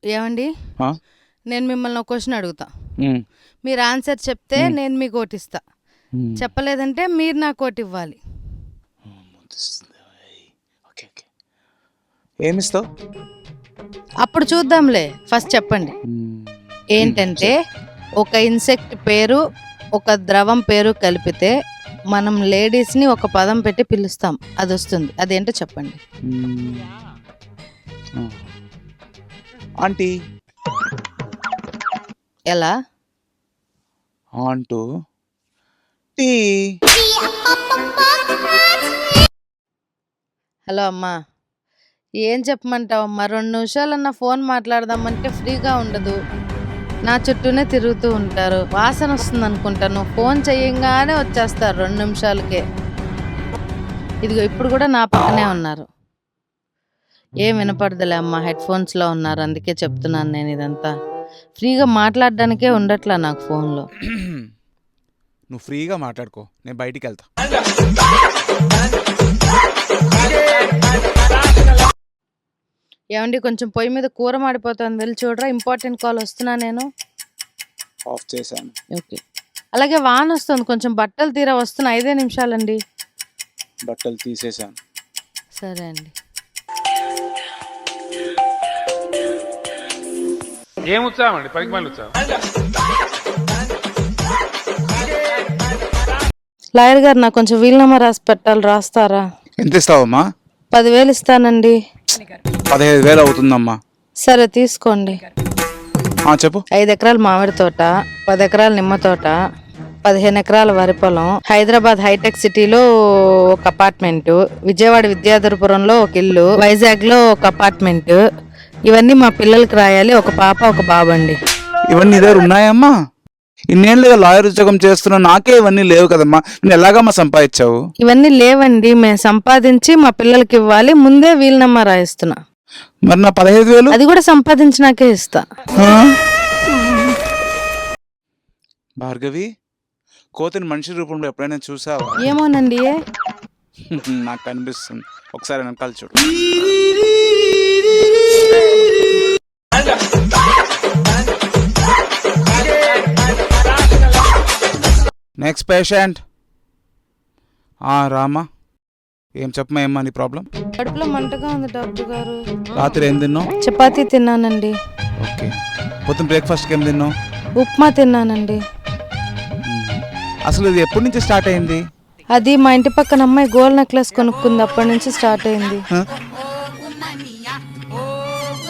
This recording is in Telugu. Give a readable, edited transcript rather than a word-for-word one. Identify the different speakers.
Speaker 1: ఏమండి, నేను మిమ్మల్ని ఒక క్వశ్చన్ అడుగుతా. మీరు ఆన్సర్ చెప్తే నేను మీకు ఓటు ఇస్తా, చెప్పలేదంటే మీరు నాకు ఓటు ఇవ్వాలి.
Speaker 2: ఏమిస్తావు?
Speaker 1: అప్పుడు చూద్దాంలే, ఫస్ట్ చెప్పండి. ఏంటంటే ఒక ఇన్సెక్ట్ పేరు ఒక ద్రవం పేరు కలిపితే మనం లేడీస్ని ఒక పదం పెట్టి పిలుస్తాం, అది వస్తుంది. అదేంటో చెప్పండి.
Speaker 2: ఆంటీ.
Speaker 1: ఎలా?
Speaker 2: ఆంటూ టీ.
Speaker 1: హలో అమ్మా, ఏం చెప్పమంటావు అమ్మా? 2 నిమిషాలన్నా ఫోన్ మాట్లాడదామంటే ఫ్రీగా ఉండదు. నా చుట్టూనే తిరుగుతూ ఉంటారు. వాసన వస్తుంది అనుకుంటాను, ఫోన్ చేయంగానే వచ్చేస్తారు 2 నిమిషాలకే. ఇదిగో ఇప్పుడు కూడా నా పక్కనే ఉన్నారు. ఏం వినపడదులే అమ్మా, హెడ్ ఫోన్స్లో ఉన్నారు, అందుకే చెప్తున్నాను నేను ఇదంతా. ఫ్రీగా మాట్లాడడానికే ఉండట్లా నాకు ఫోన్లో.
Speaker 2: నువ్వు ఫ్రీగా మాట్లాడుకో, నేను బయటికి వెళ్తా.
Speaker 1: ఏమండి, కొంచెం పొయ్యి మీద కూర మాడిపోతుంది, వెళ్ళి చూడరా. ఇంపార్టెంట్ కాల్ వస్తున్నా, నేను
Speaker 2: ఆఫ్ చేశాను.
Speaker 1: ఓకే. అలాగే వాన వస్తుంది, కొంచెం బట్టలు తీరా వస్తున్నా. 5 నిమిషాలండి.
Speaker 2: బట్టలు తీసేశాను.
Speaker 1: సరే అండి.
Speaker 3: ఏం ఉత్సాహం అండి, పనికి మళ్ళీ ఉత్సాహం.
Speaker 1: లాయర్ గారు, నాకు కొంచెం వీలునామా రాసి పెట్టాలి, రాస్తారా?
Speaker 2: ఎంత ఇస్తావమ్మా?
Speaker 1: 10,000 ఇస్తానండి.
Speaker 2: 15,000 అవుతుందమ్మా.
Speaker 1: సరే తీసుకోండి.
Speaker 2: చెప్పు.
Speaker 1: 5 ఎకరాల మామిడి తోట, 10 ఎకరాల నిమ్మ తోట, 15 ఎకరాల వరి పొలం, హైదరాబాద్ హైటెక్ సిటీలో ఒక అపార్ట్మెంట్, విజయవాడ విద్యాధరపురంలో ఒక ఇల్లు, వైజాగ్ లో ఒక అపార్ట్మెంట్. ఇవన్నీ మా పిల్లలకి రాయాలి, ఒక పాప ఒక బాబు అండి.
Speaker 2: ఇవన్నీ దగ్గర ఉన్నాయమ్మా? ఇన్నేళ్ళుగా లాయర్ ఉద్యోగం చేస్తున్నా, నాకే ఇవన్నీ లేవు కదమ్మా. నేను ఎలాగమ్మా సంపాదించావు?
Speaker 1: ఇవన్నీ లేవండి, మేము సంపాదించి మా పిల్లలకి ఇవ్వాలి, ముందే వీలునామా రాయిస్తున్నా.
Speaker 2: మరి నా 15,000?
Speaker 1: అది కూడా సంపాదించినాకే ఇస్తా.
Speaker 2: భార్గవి, కోతిని మనిషి రూపంలో ఎప్పుడైనా చూసావా?
Speaker 1: ఏమోనండి.
Speaker 2: నాకు కనిపిస్తుంది, ఒకసారి వెనకాల చూడు. Next patient. రామా, ఏం చెప్పమా, ఏమ్మా నీ ప్రాబ్లం?
Speaker 1: కడుపులో మంటగా ఉంది డాక్టర్ గారు.
Speaker 2: రాత్రి ఏం తిన్నావు?
Speaker 1: చపాతీ తిన్నానండి.
Speaker 2: ఓకే. పొద్దున్న బ్రేక్ఫాస్ట్కి ఏం తిన్నావు?
Speaker 1: ఉప్మా తిన్నానండి.
Speaker 2: అసలు ఇది ఎప్పటి నుంచి స్టార్ట్ అయింది?
Speaker 1: అది మా ఇంటి పక్కన అమ్మాయి గోల్డ్ నెక్లెస్ కొనుక్కుంది, అప్పటి నుంచి స్టార్ట్ అయింది.